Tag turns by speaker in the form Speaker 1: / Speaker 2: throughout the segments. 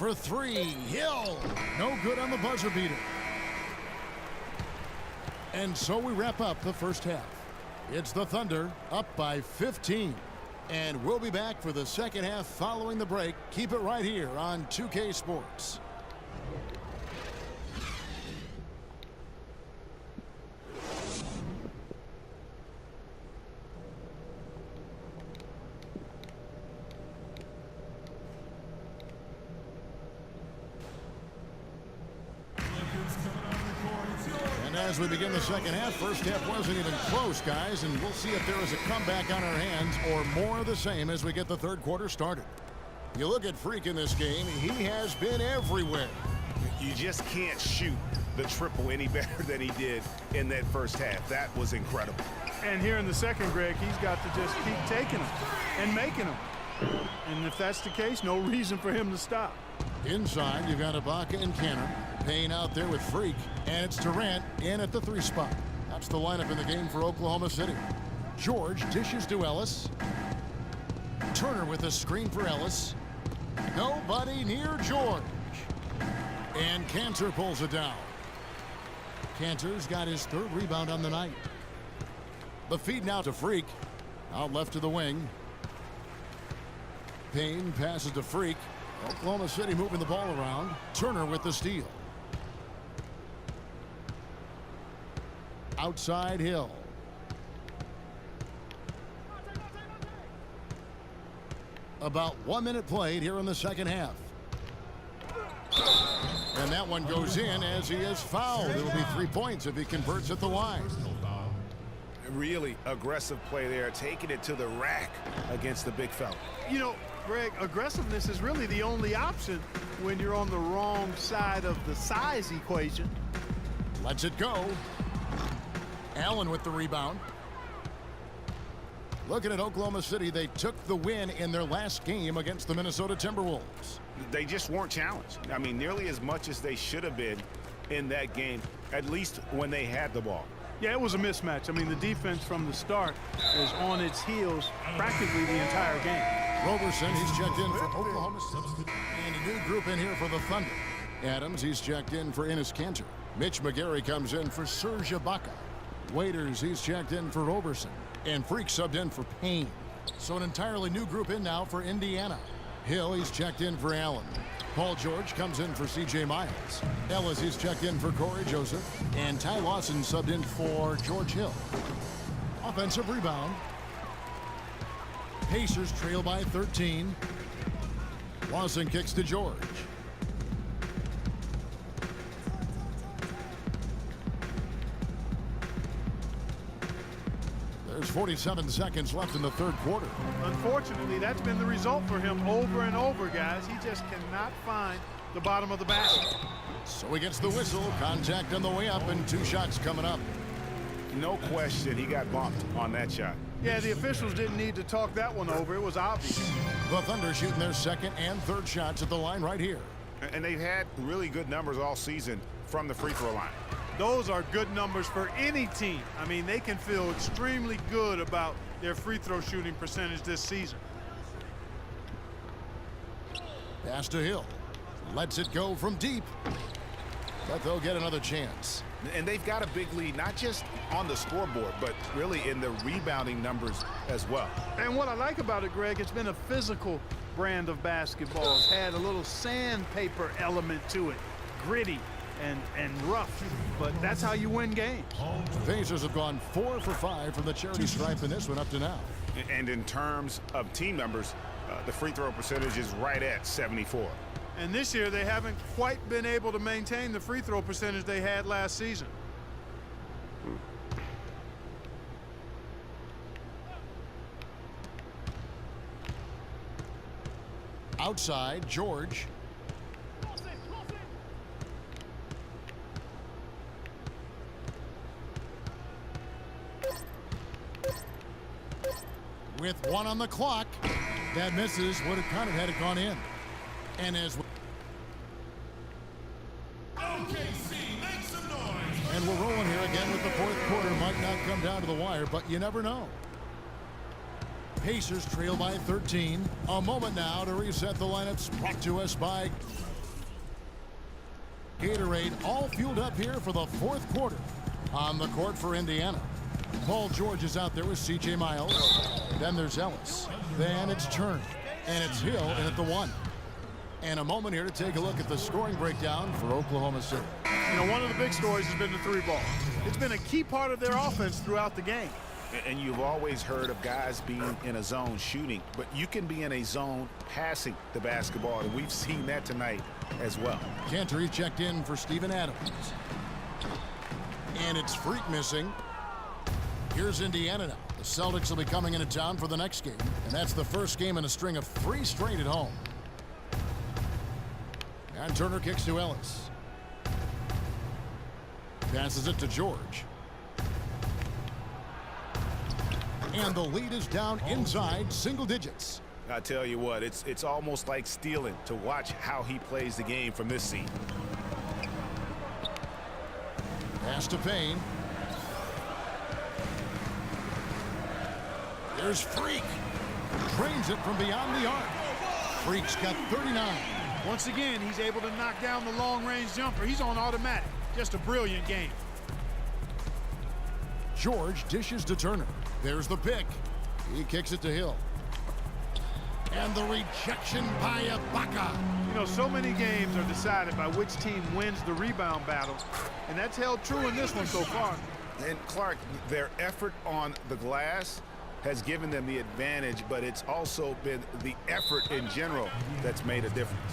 Speaker 1: for three. Hill. No good on the buzzer beater. And so we wrap up the first half. It's the Thunder up by 15. And we'll be back for the second half following the break. Keep it right here on 2K Sports. As we begin the second half, first half wasn't even close, guys, and we'll see if there is a comeback on our hands or more of the same as we get the third quarter started. You look at Freak in this game, he has been everywhere.
Speaker 2: You just can't shoot the triple any better than he did in that first half. That was incredible.
Speaker 3: And here in the second, Greg, he's got to just keep taking them and making them. And if that's the case, no reason for him to stop.
Speaker 1: Inside, you've got Ibaka and Canner. Payne out there with Freak, and it's Durant in at the 3 spot. That's the lineup in the game for Oklahoma City. George dishes to Ellis. Turner with a screen for Ellis. Nobody near George. And Cantor pulls it down. Cantor's got his 3rd rebound on the night. The feed now to Freak. Out left to the wing. Payne passes to Freak. Oklahoma City moving the ball around. Turner with the steal. Outside Hill. About 1 minute played here in the second half. And that one goes in as he is fouled. It will be 3 points if he converts at the line.
Speaker 2: Really aggressive play there, taking it to the rack against the big fella.
Speaker 3: You know, Greg, aggressiveness is really the only option when you're on the wrong side of the size equation.
Speaker 1: Lets it go. Allen with the rebound. Looking at Oklahoma City, they took the win in their last game against the Minnesota Timberwolves.
Speaker 2: They just weren't challenged. I mean, nearly as much as they should have been in that game, at least when they had the ball.
Speaker 3: Yeah, it was a mismatch. I mean, the defense from the start was on its heels practically the entire game.
Speaker 1: Roberson, he's checked in for Oklahoma City. And a new group in here for the Thunder. Adams, he's checked in for Enes Kanter. Mitch McGarry comes in for Serge Ibaka. Waiters, he's checked in for Roberson. And Freak subbed in for Payne. So an entirely new group in now for Indiana. Hill, he's checked in for Allen. Paul George comes in for C.J. Miles. Ellis, he's checked in for Corey Joseph. And Ty Lawson subbed in for George Hill. Offensive rebound. Pacers trail by 13. Lawson kicks to George. There's 47 seconds left in the third quarter.
Speaker 3: Unfortunately, that's been the result for him over and over, guys. He just cannot find the bottom of the basket.
Speaker 1: So he gets the whistle. Contact on the way up and 2 shots coming up.
Speaker 2: No question he got bumped on that shot.
Speaker 3: Yeah, the officials didn't need to talk that one over. It was obvious.
Speaker 1: The Thunder shooting their second and third shots at the line right here.
Speaker 2: And they've had really good numbers all season from the free throw line.
Speaker 3: Those are good numbers for any team. I mean, they can feel extremely good about their free throw shooting percentage this season.
Speaker 1: Pass to Hill. Lets it go from deep. But they'll get another chance.
Speaker 2: And they've got a big lead, not just on the scoreboard, but really in the rebounding numbers as well.
Speaker 3: And what I like about it, Greg, it's been a physical brand of basketball. It's had a little sandpaper element to it. Gritty and rough, but that's how you win games.
Speaker 1: The Pacers have gone 4 for 5 from the charity stripe in this one up to now.
Speaker 2: And in terms of team numbers, the free throw percentage is right at 74.
Speaker 3: And this year they haven't quite been able to maintain the free throw percentage they had last season.
Speaker 1: Outside, George. With 1 on the clock, that misses. Would have kind of had it gone in. And as and we're rolling here again with the fourth quarter. Might not come down to the wire, but you never know. Pacers trail by 13. A moment now to reset the lineups. Brought to us by Gatorade all fueled up here for the fourth quarter. On the court for Indiana, Paul George is out there with C.J. Miles. Then there's Ellis. Then it's Turner. And it's Hill in at the 1. And a moment here to take a look at the scoring breakdown for Oklahoma City.
Speaker 3: You know, one of the big stories has been the 3-ball. It's been a key part of their offense throughout the game.
Speaker 2: And you've always heard of guys being in a zone shooting, but you can be in a zone passing the basketball, and we've seen that tonight as well.
Speaker 1: Cantor checked in for Steven Adams. And it's Freak missing. Here's Indiana now. The Celtics will be coming into town for the next game, and that's the first game in a string of 3 straight at home. And Turner kicks to Ellis. Passes it to George. And the lead is down inside single digits.
Speaker 2: I tell you what, it's almost like stealing to watch how he plays the game from this seat.
Speaker 1: Pass to Payne. There's Freak. Drains it from beyond the arc. Freak's got 39.
Speaker 3: Once again, he's able to knock down the long-range jumper. He's on automatic. Just a brilliant game.
Speaker 1: George dishes to Turner. There's the pick. He kicks it to Hill. And the rejection by Ibaka.
Speaker 3: You know, so many games are decided by which team wins the rebound battle, and that's held true in this one so far.
Speaker 2: And Clark, their effort on the glass has given them the advantage, but it's also been the effort in general that's made a difference.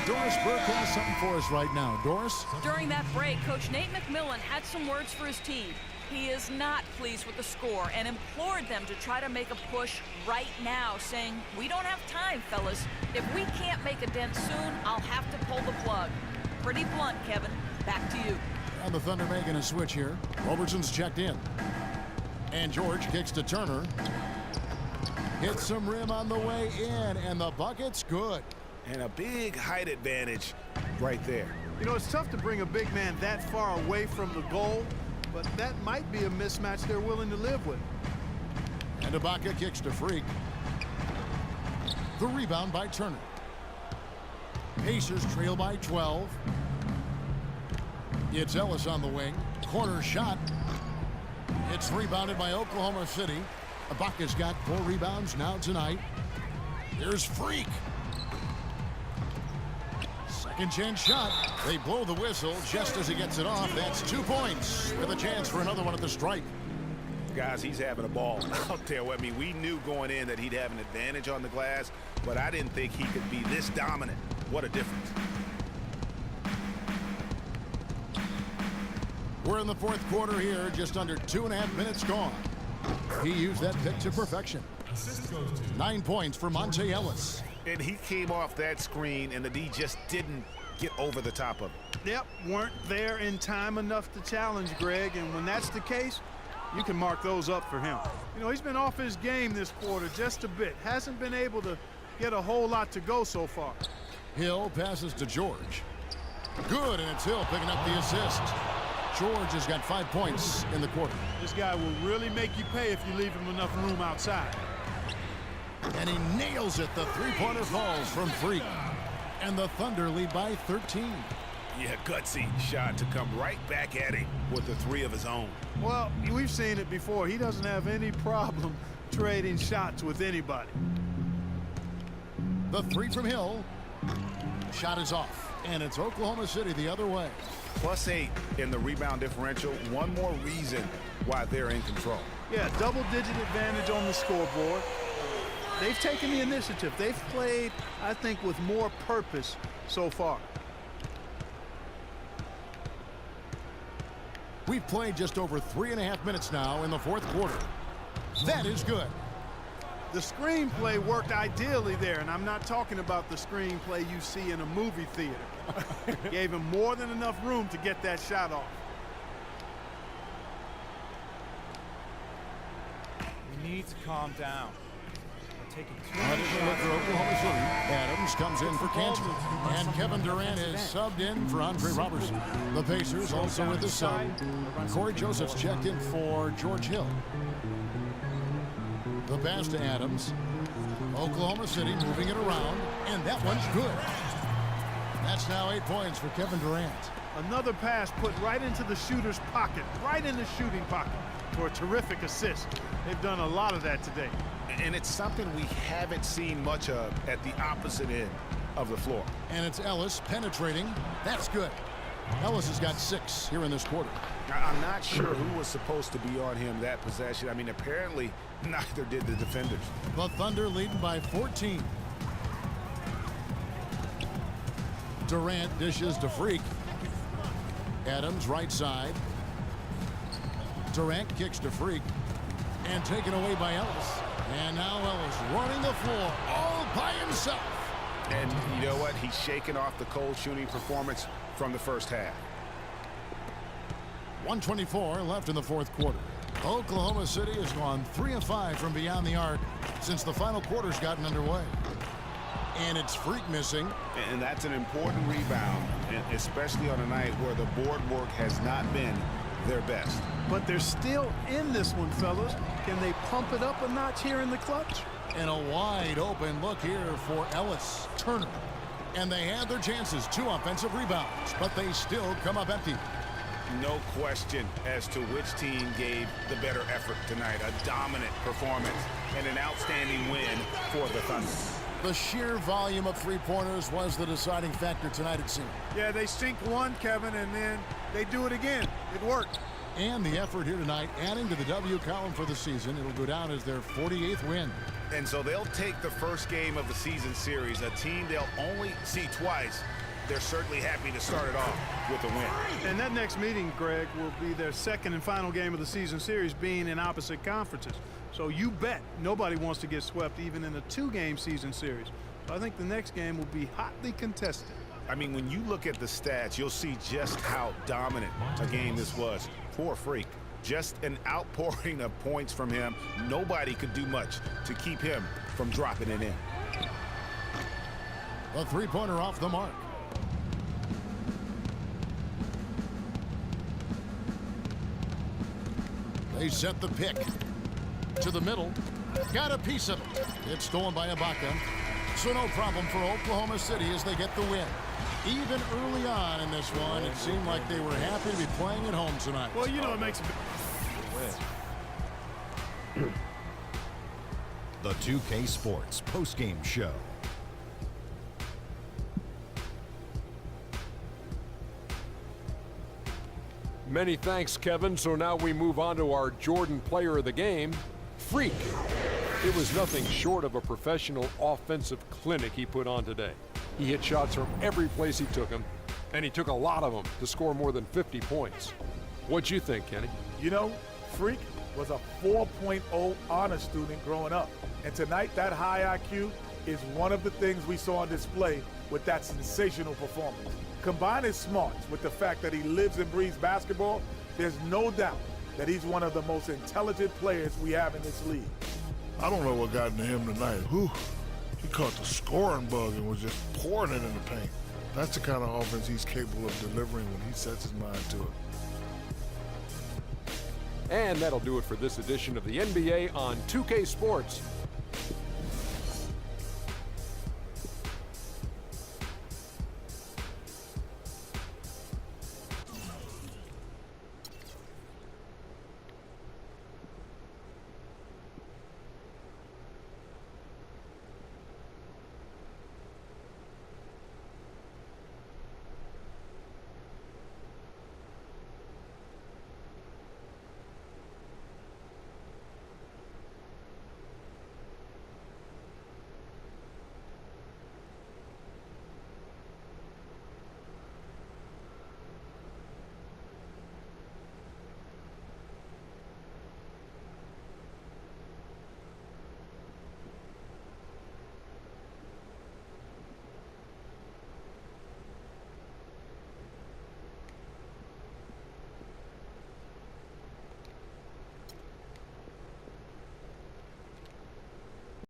Speaker 1: Doris Burke has something for us right now. Doris?
Speaker 4: During that break, Coach Nate McMillan had some words for his team. He is not pleased with the score and implored them to try to make a push right now, saying, "We don't have time, fellas. If we can't make a dent soon, I'll have to pull the plug." Pretty blunt, Kevin. Back to you.
Speaker 1: And the Thunder making a switch here. Robertson's checked in. And George kicks to Turner. Hits some rim on the way in, and the bucket's good.
Speaker 2: And a big height advantage right there.
Speaker 3: You know, it's tough to bring a big man that far away from the goal, but that might be a mismatch they're willing to live with.
Speaker 1: And Ibaka kicks to Freak. The rebound by Turner. Pacers trail by 12. It's Ellis on the wing. Corner shot. It's rebounded by Oklahoma City. Ibaka's got 4 rebounds now tonight. There's Freak. Second chance shot. They blow the whistle just as he gets it off. That's 2 points with a chance for another one at the stripe.
Speaker 2: Guys, he's having a ball out there. I mean, we knew going in that he'd have an advantage on the glass, but I didn't think he could be this dominant. What a difference.
Speaker 1: We're in the fourth quarter here, just under 2.5 minutes gone. He used that pick to perfection. 9 points for Monte Ellis.
Speaker 2: And he came off that screen, and the D just didn't get over the top of it.
Speaker 3: Yep, weren't there in time enough to challenge Greg, and when that's the case, you can mark those up for him. You know, he's been off his game this quarter just a bit. Hasn't been able to get a whole lot to go so far.
Speaker 1: Hill passes to George. Good, and it's Hill picking up the assist. George has got 5 points in the quarter.
Speaker 3: This guy will really make you pay if you leave him enough room outside.
Speaker 1: And he nails it. The three-pointer falls from Freak. And the Thunder lead by 13.
Speaker 2: Yeah, gutsy shot to come right back at him with the 3 of his own.
Speaker 3: Well, we've seen it before. He doesn't have any problem trading shots with anybody.
Speaker 1: The 3 from Hill. Shot is off. And it's Oklahoma City the other way.
Speaker 2: +8 in the rebound differential. One more reason why they're in control.
Speaker 3: Yeah, double-digit advantage on the scoreboard. They've taken the initiative. They've played, I think, with more purpose so far.
Speaker 1: We've played just over 3.5 minutes now in the fourth quarter. That is good.
Speaker 3: The screenplay worked ideally there, and I'm not talking about the screenplay you see in a movie theater. Gave him more than enough room to get that shot off.
Speaker 5: We need to calm down.
Speaker 1: Headed to look for Oklahoma City. Adams comes in for Cantor. And Kevin Durant is subbed in for Andre Robertson. The Pacers also with the sub. Corey Joseph's checked in for George Hill. The pass to Adams. Oklahoma City moving it around. And that one's good. That's now 8 points for Kevin Durant.
Speaker 3: Another pass put right into the shooter's pocket, right in the shooting pocket for a terrific assist. They've done a lot of that today.
Speaker 2: And it's something we haven't seen much of at the opposite end of the floor.
Speaker 1: And it's Ellis penetrating. That's good. Ellis has got 6 here in this quarter.
Speaker 2: I'm not sure who was supposed to be on him that possession. I mean, apparently neither did the defenders.
Speaker 1: The Thunder leading by 14. Durant dishes to Freak. Adams right side. Durant kicks to Freak. And taken away by Ellis. And now Ellis running the floor all by himself.
Speaker 2: And you know what? He's shaking off the cold shooting performance from the first half.
Speaker 1: 1:24 left in the fourth quarter. Oklahoma City has gone 3 of 5 from beyond the arc since the final quarter's gotten underway. And it's Freak missing.
Speaker 2: And that's an important rebound, especially on a night where the board work has not been their best.
Speaker 3: But they're still in this one, fellas. Can they pump it up a notch here in the clutch?
Speaker 1: And a wide open look here for Ellis Turner. And they had their chances, 2 offensive rebounds, but they still come up empty.
Speaker 2: No question as to which team gave the better effort tonight. A dominant performance and an outstanding win for the Thunder.
Speaker 1: The sheer volume of three-pointers was the deciding factor tonight, it seemed.
Speaker 3: Yeah, they sink one, Kevin, and then they do it again. It worked.
Speaker 1: And the effort here tonight, adding to the W column for the season. It'll go down as their 48th win.
Speaker 2: And so they'll take the first game of the season series, a team they'll only see twice. They're certainly happy to start it off with a win.
Speaker 3: And that next meeting, Greg, will be their second and final game of the season series, being in opposite conferences. So you bet nobody wants to get swept even in a 2-game season series. So I think the next game will be hotly contested.
Speaker 2: I mean, when you look at the stats, you'll see just how dominant a game this was. Poor Freak. Just an outpouring of points from him. Nobody could do much to keep him from dropping it in.
Speaker 1: A three-pointer off the mark. They set the pick to the middle. Got a piece of it. It's stolen by Ibaka. So no problem for Oklahoma City as they get the win. Even early on in this one, it seemed like they were happy to be playing at home tonight.
Speaker 3: Well, you know, it makes a
Speaker 5: The 2K Sports postgame show.
Speaker 6: Many thanks, Kevin. So now we move on to our Jordan player of the game, Freak. It was nothing short of a professional offensive clinic he put on today. He hit shots from every place he took them, and he took a lot of them to score more than 50 points. What'd you think, Kenny?
Speaker 7: You know, Freak was a 4.0 honor student growing up. And tonight, that high IQ is one of the things we saw on display with that sensational performance. Combine his smarts with the fact that he lives and breathes basketball, there's no doubt that he's one of the most intelligent players we have in this league.
Speaker 8: I don't know what got into him tonight. He caught the scoring bug and was just pouring it in the paint. That's the kind of offense he's capable of delivering when he sets his mind to it.
Speaker 6: And that'll do it for this edition of the NBA on 2K Sports.